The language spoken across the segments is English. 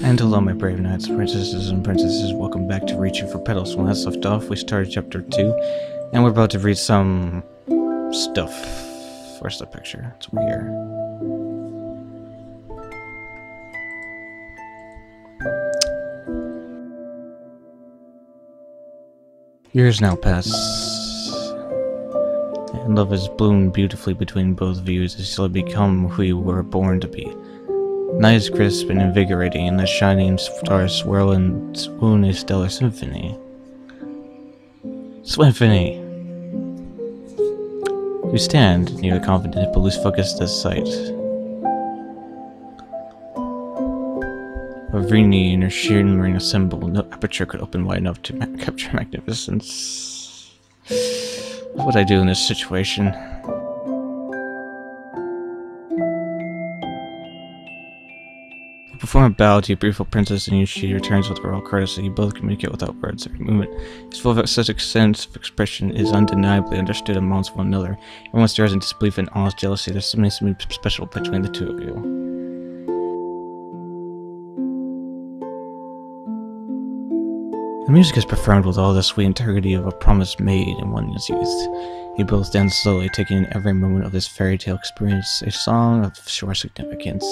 And hello, my brave knights, princesses, and princesses. Welcome back to Reaching for Petals. When last left off, we started chapter 2, and we're about to read some stuff. Where's the picture? It's over here. Years now pass, and love has bloomed beautifully between both of you as you still become who you were born to be. Night is crisp and invigorating, and the shining stars swirl and swoon a stellar symphony. Symphony! You stand near the confident but lose focus at sight of Rini in her shimmering symbol. No aperture could open wide enough to capture magnificence. What would I do in this situation? Perform a bow to your beautiful princess, and she returns with royal courtesy. You both communicate without words. Every movement is full of such a sense of expression is undeniably understood amongst one another. Everyone stares in disbelief and honest jealousy. There's something special between the two of you. The music is performed with all the sweet integrity of a promise made in one's youth. You both stand slowly, taking in every moment of this fairy tale experience, a song of short significance.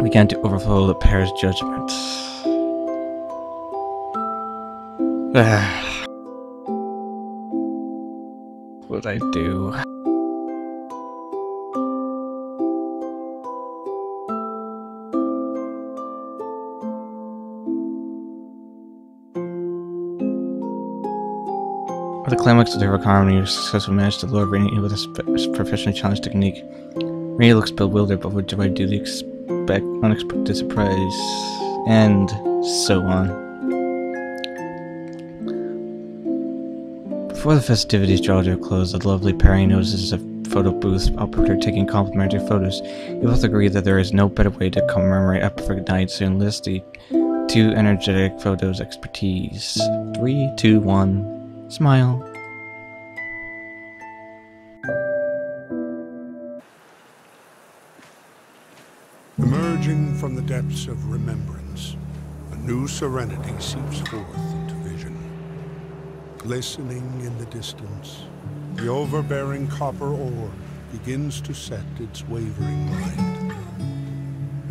Began to overflow the pair's judgment. What would I do? With the climax of their harmony, you successfully managed to lure Rini with a professionally challenged technique. Rini looks bewildered, but what do I do to expect unexpected surprise, and so on. Before the festivities draw to a close, the lovely pairing notices a photo booth operator taking complimentary photos. You both agree that there is no better way to commemorate a perfect night, so enlist the two energetic photos expertise. 3, 2, 1, smile. Emerging from the depths of remembrance, a new serenity seeps forth into vision. Glistening in the distance, the overbearing copper orb begins to set its wavering light.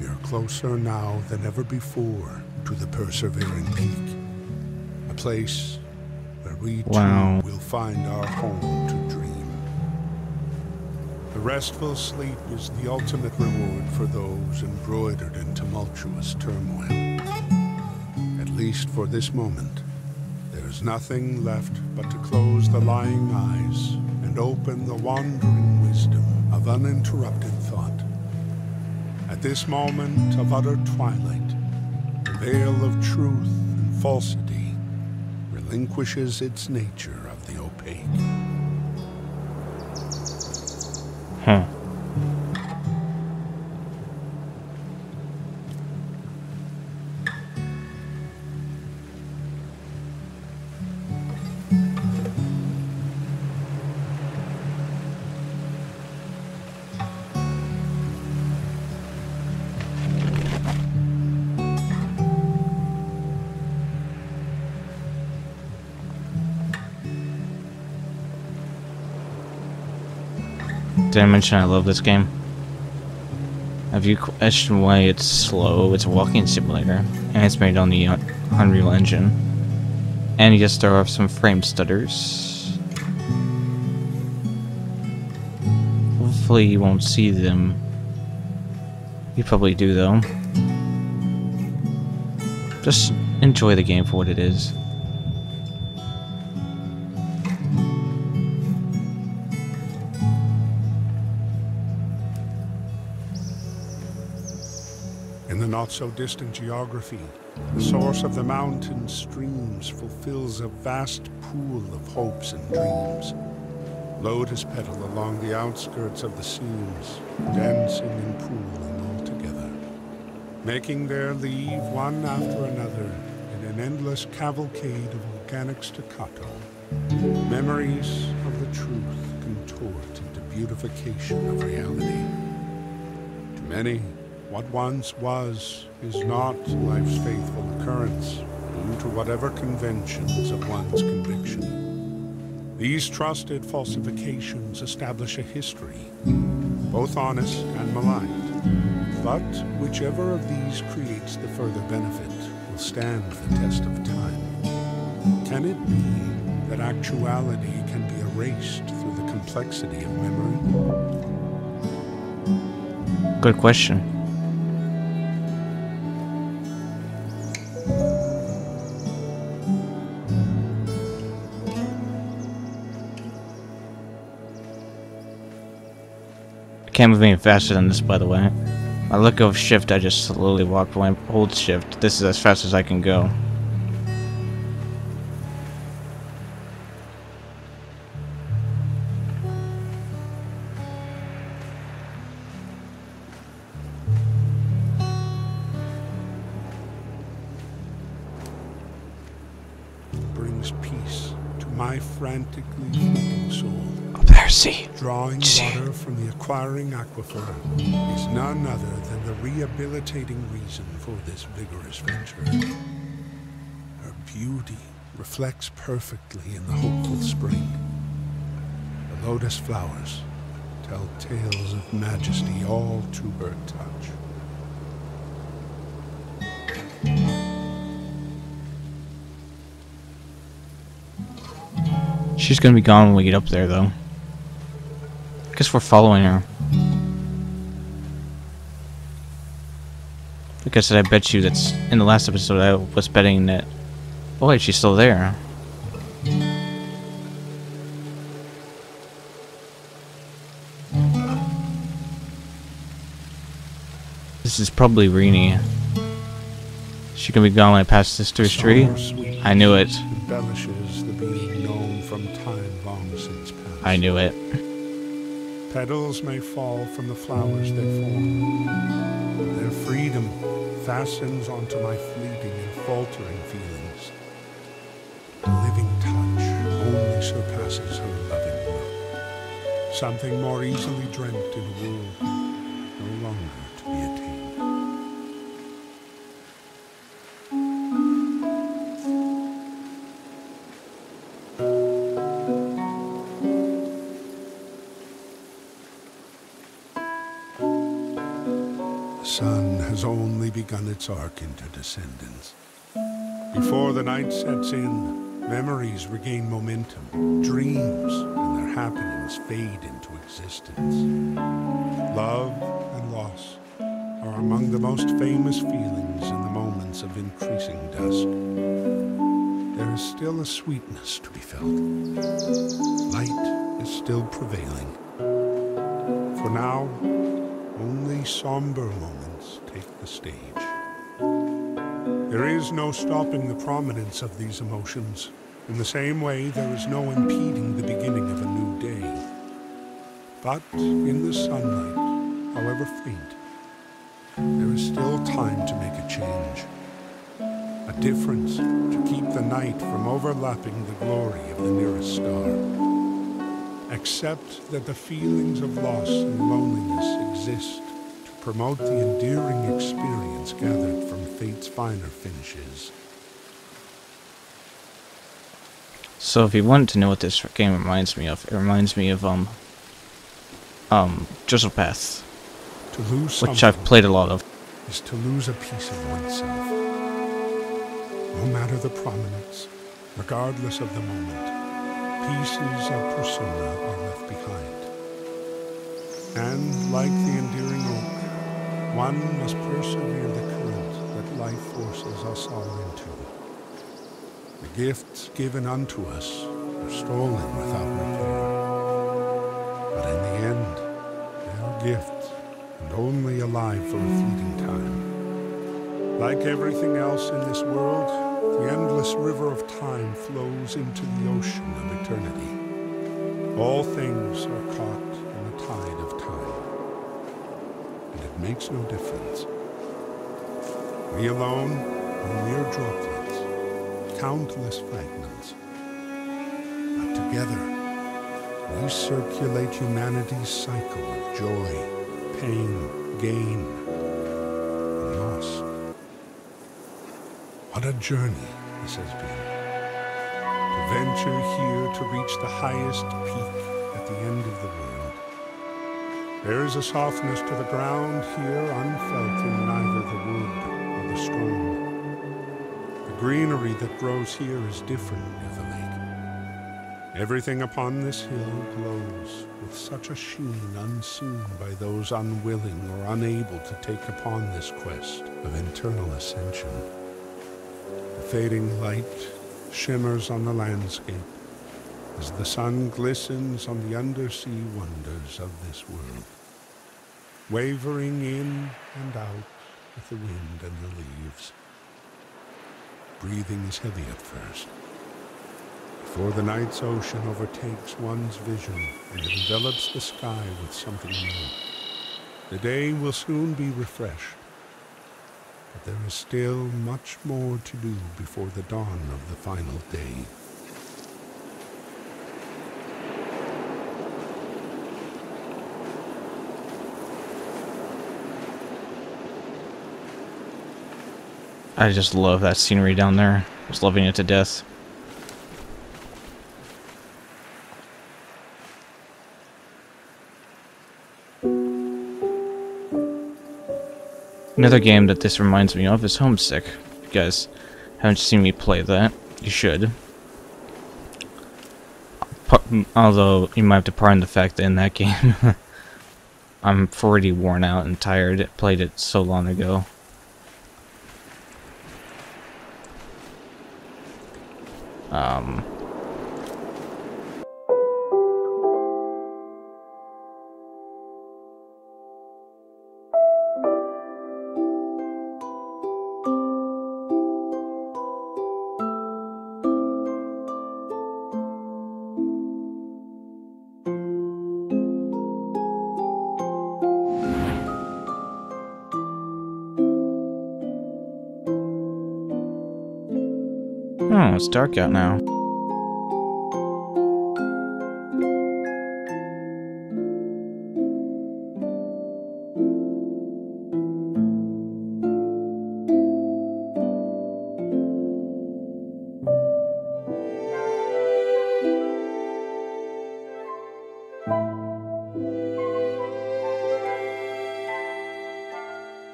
We are closer now than ever before to the persevering peak, a place where we too will find our home to dream. The restful sleep is the ultimate reward for those embroidered in tumultuous turmoil. At least for this moment, there is nothing left but to close the lying eyes and open the wandering wisdom of uninterrupted thought. At this moment of utter twilight, the veil of truth and falsity relinquishes its nature of the opaque. Did I mention I love this game? Have you questioned why it's slow? It's a walking simulator, and it's made on the Unreal Engine. And you just throw off some frame stutters. Hopefully you won't see them. You probably do though. Just enjoy the game for what it is. In the not-so-distant geography, the source of the mountain streams fulfills a vast pool of hopes and dreams. Lotus petal along the outskirts of the seams, dancing and pooling all together, making their leave one after another in an endless cavalcade of organic staccato. Memories of the truth contort into beautification of reality. Many, what once was is not life's faithful occurrence, due to whatever conventions of one's conviction. These trusted falsifications establish a history, both honest and maligned. But whichever of these creates the further benefit will stand the test of time. Can it be that actuality can be erased through the complexity of memory? Good question. I can't move any faster than this, by the way. I let go of shift, I just slowly walk. When I hold shift, this is as fast as I can go. Brings peace to my frantically fleeting soul. Up there, see. Drawing water from the acquiring aquifer is none other than the rehabilitating reason for this vigorous venture. Her beauty reflects perfectly in the hopeful spring. The lotus flowers tell tales of majesty all to her touch. She's gonna be gone when we get up there, though. Guess we're following her. Like I said, I bet you that's in the last episode I was betting that. Oh wait, she's still there. This is probably Rini. She can be gone when I pass this through tree. I knew it. Embellishes the being known from time long since past. I knew it. Petals may fall from the flowers they form. Their freedom fastens onto my fleeting and faltering feelings. The living touch only surpasses her loving look. Something more easily dreamt in a world no longer to be attained. The sun has only begun its arc into descendants. Before the night sets in, memories regain momentum, dreams and their happenings fade into existence. Love and loss are among the most famous feelings in the moments of increasing dusk. There is still a sweetness to be felt. Light is still prevailing. For now, only somber moments take the stage. There is no stopping the prominence of these emotions. In the same way, there is no impeding the beginning of a new day. But in the sunlight, however faint, there is still time to make a change. A difference to keep the night from overlapping the glory of the nearest star. Accept that the feelings of loss and loneliness exist to promote the endearing experience gathered from fate's finer finishes. So if you wanted to know what this game reminds me of, it reminds me of Drizzle Path, To lose which I've played a lot of. is to lose a piece of oneself. No matter the prominence, regardless of the moment, pieces of persona are left behind. And like the endearing oak, one must persevere the current that life forces us all into. The gifts given unto us are stolen without repair. But in the end, they are gifts, and only alive for a fleeting time. Like everything else in this world, the endless river of time flows into the ocean of eternity. All things are caught in the tide of time, and it makes no difference. We alone are mere droplets, countless fragments. But together, we circulate humanity's cycle of joy, pain, gain and loss. What a journey this has been. To venture here to reach the highest peak at the end of the world. There is a softness to the ground here unfelt in neither the wood or the stone. The greenery that grows here is different near the lake. Everything upon this hill glows with such a sheen unseen by those unwilling or unable to take upon this quest of internal ascension. The fading light shimmers on the landscape as the sun glistens on the undersea wonders of this world, wavering in and out with the wind and the leaves. Breathing is heavy at first, before the night's ocean overtakes one's vision and envelops the sky with something new. The day will soon be refreshed, but there is still much more to do before the dawn of the final day. I just love that scenery down there. Just loving it to death. Another game that this reminds me of is Homesick. If you guys haven't seen me play that, you should. Although, you might have to pardon the fact that in that game, I'm already worn out and tired. I played it so long ago. Oh, it's dark out now.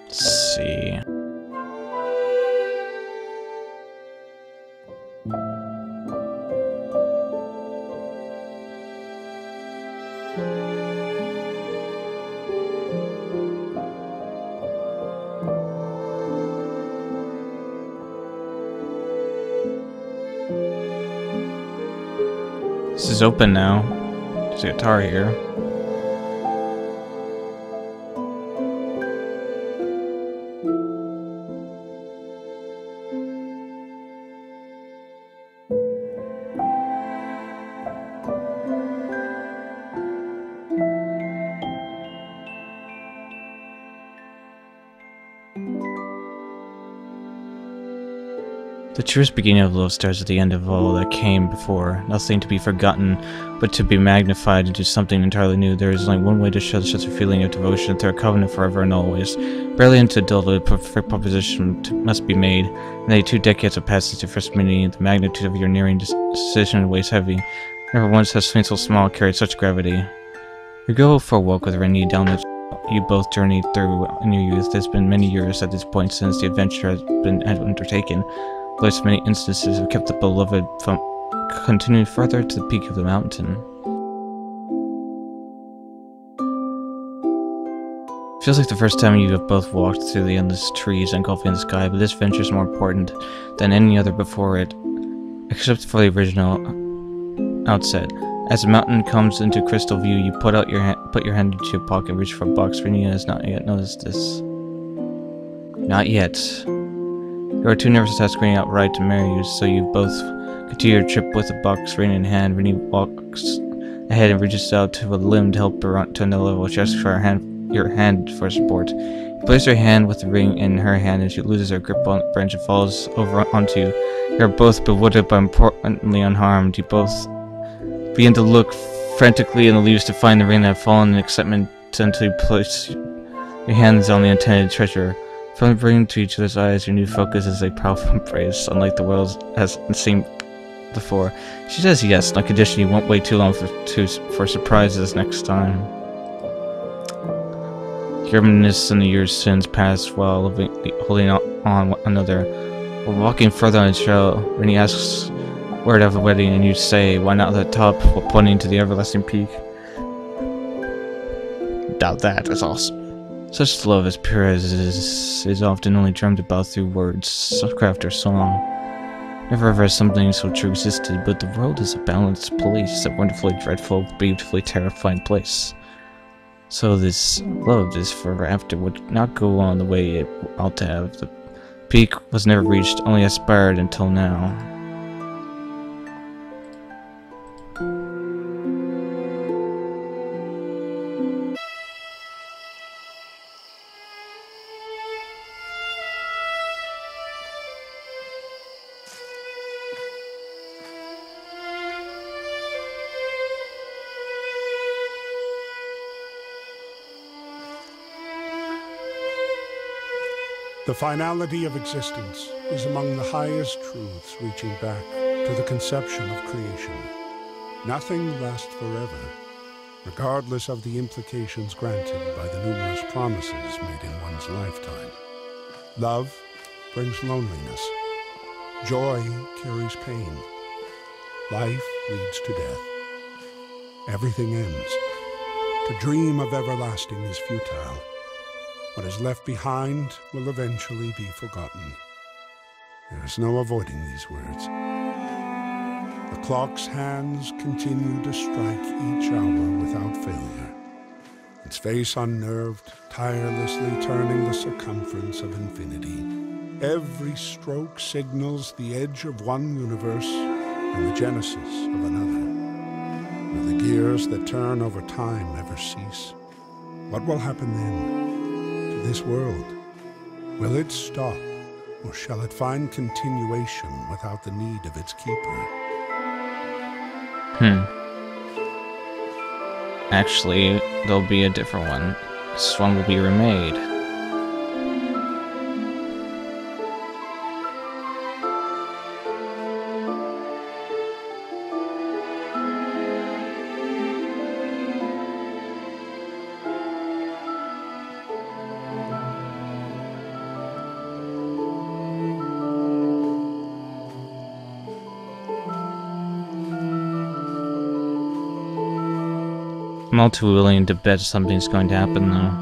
Let's see. This is open now. There's a guitar here. The truest beginning of love starts at the end of all that came before, nothing to be forgotten, but to be magnified into something entirely new. There is only one way to show such a feeling of devotion, through a covenant forever and always. Barely into adulthood, a perfect proposition must be made. Nearly 2 decades have passed since your first meeting. The magnitude of your nearing decision weighs heavy. Never once has something so small carried such gravity. You go for a walk with Rennie down the you both journeyed through in your youth. It's been many years at this point since the adventure has been undertaken. There's many instances have kept the beloved from continuing further to the peak of the mountain. Feels like the first time you have both walked through the endless trees engulfing the sky, but this venture is more important than any other before it, except for the original outset. As the mountain comes into crystal view, you put your hand into your pocket, reach for a box. Rennie has not yet noticed this. Not yet. You are too nervous to ask Rennie outright to marry you, so you both continue your trip with a box ring in hand. Rennie walks ahead and reaches out to a limb to help her on to another level. She asks for your hand for support. You place your hand with the ring in her hand, and she loses her grip on the branch and falls over onto you. You are both bewildered but importantly unharmed. You both begin to look frantically in the leaves to find the ring that have fallen in excitement until you place Your hands on the intended treasure. From bringing to each other's eyes, your new focus is a powerful embrace, unlike the world has seen before. She says yes, on condition you won't wait too long for surprises next time. You reminisce on the years since passed while holding on one another. While walking further on the trail, Rennie asks where to have a wedding, and you say, why not at the top, while pointing to the everlasting peak. Doubt that, that's awesome. Such love as pure as is often only dreamed about through words, craft, or song. Never ever has something so true existed, but the world is a balanced place, a wonderfully dreadful, beautifully terrifying place. So this love, this forever after, would not go on the way it ought to have. The peak was never reached, only aspired until now. The finality of existence is among the highest truths reaching back to the conception of creation. Nothing lasts forever, regardless of the implications granted by the numerous promises made in one's lifetime. Love brings loneliness. Joy carries pain. Life leads to death. Everything ends. To dream of everlasting is futile. What is left behind will eventually be forgotten. There is no avoiding these words. The clock's hands continue to strike each hour without failure, its face unnerved, tirelessly turning the circumference of infinity. Every stroke signals the edge of one universe and the genesis of another. Will the gears that turn over time ever cease? What will happen then? This world? Will it stop, or shall it find continuation without the need of its keeper? Actually, there'll be a different one. This one will be remade. I'm all too willing to bet something's going to happen, though.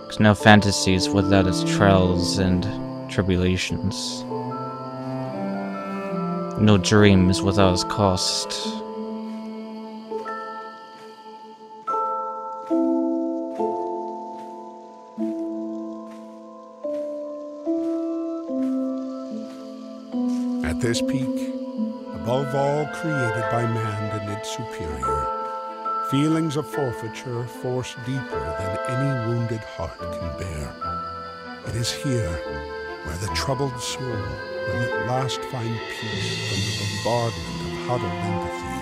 Because no fantasy is without its trials and tribulations. No dream is without its cost. At this peak, above all created by man and its superior, feelings of forfeiture force deeper than any wounded heart can bear. It is here where the troubled soul will at last find peace from the bombardment of huddled empathy.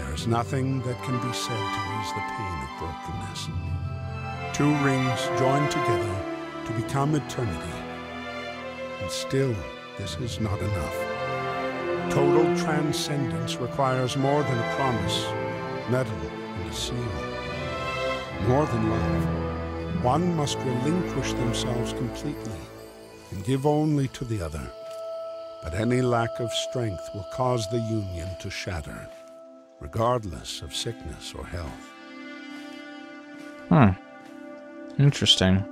There is nothing that can be said to ease the pain of brokenness. Two rings joined together to become eternity. And still, this is not enough. Total transcendence requires more than a promise, metal, and a seal. More than love, one must relinquish themselves completely and give only to the other. But any lack of strength will cause the union to shatter, regardless of sickness or health. Interesting.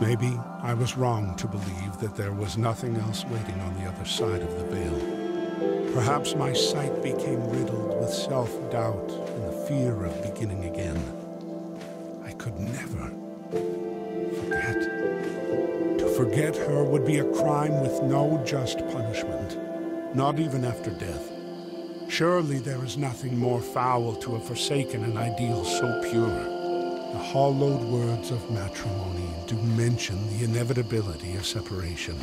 Maybe I was wrong to believe that there was nothing else waiting on the other side of the veil. Perhaps my sight became riddled with self-doubt and the fear of beginning again. I could never forget. To forget her would be a crime with no just punishment, not even after death. Surely there is nothing more foul to have forsaken an ideal so pure. The hallowed words of matrimony do mention the inevitability of separation.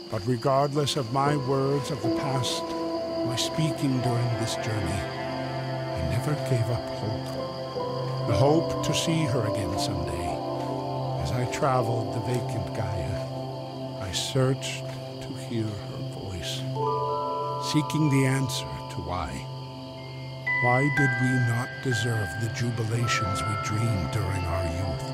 But regardless of my words of the past, my speaking during this journey, I never gave up hope. The hope to see her again someday. As I traveled the vacant Gaia, I searched to hear her voice, seeking the answer to why. Why did we not deserve the jubilations we dreamed during our youth?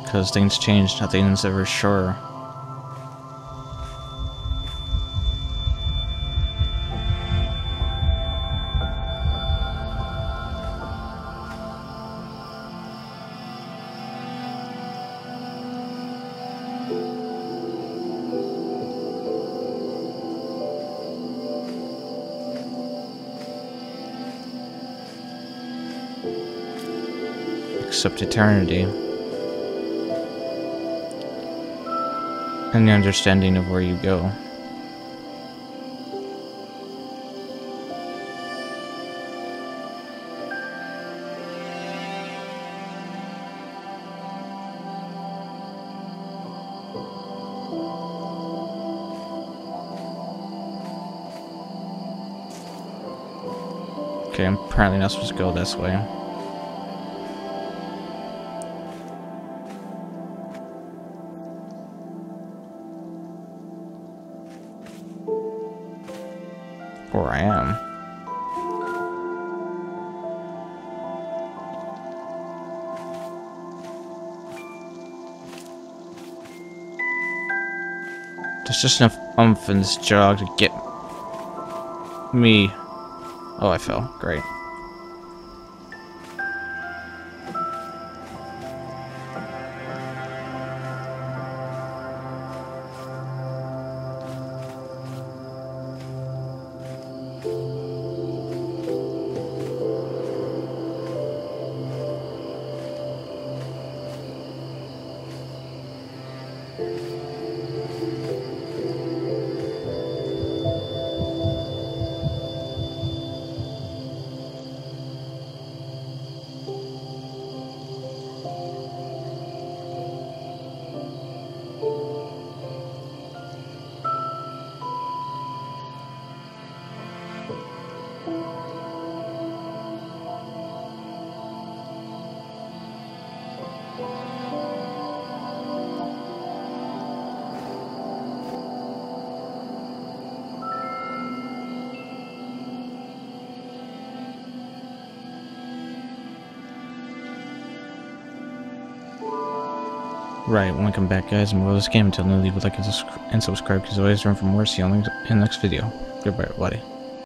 Because things change, nothing's ever sure. Except eternity. And the understanding of where you go. Okay, I'm apparently not supposed to go this way. Or I am. There's just enough oomph in this jog to get me. Oh, I fell. Great. Right, when I come back, guys, and more of this game, until then, leave a like and subscribe, because there's always room for more. See you in the next video. Goodbye, everybody.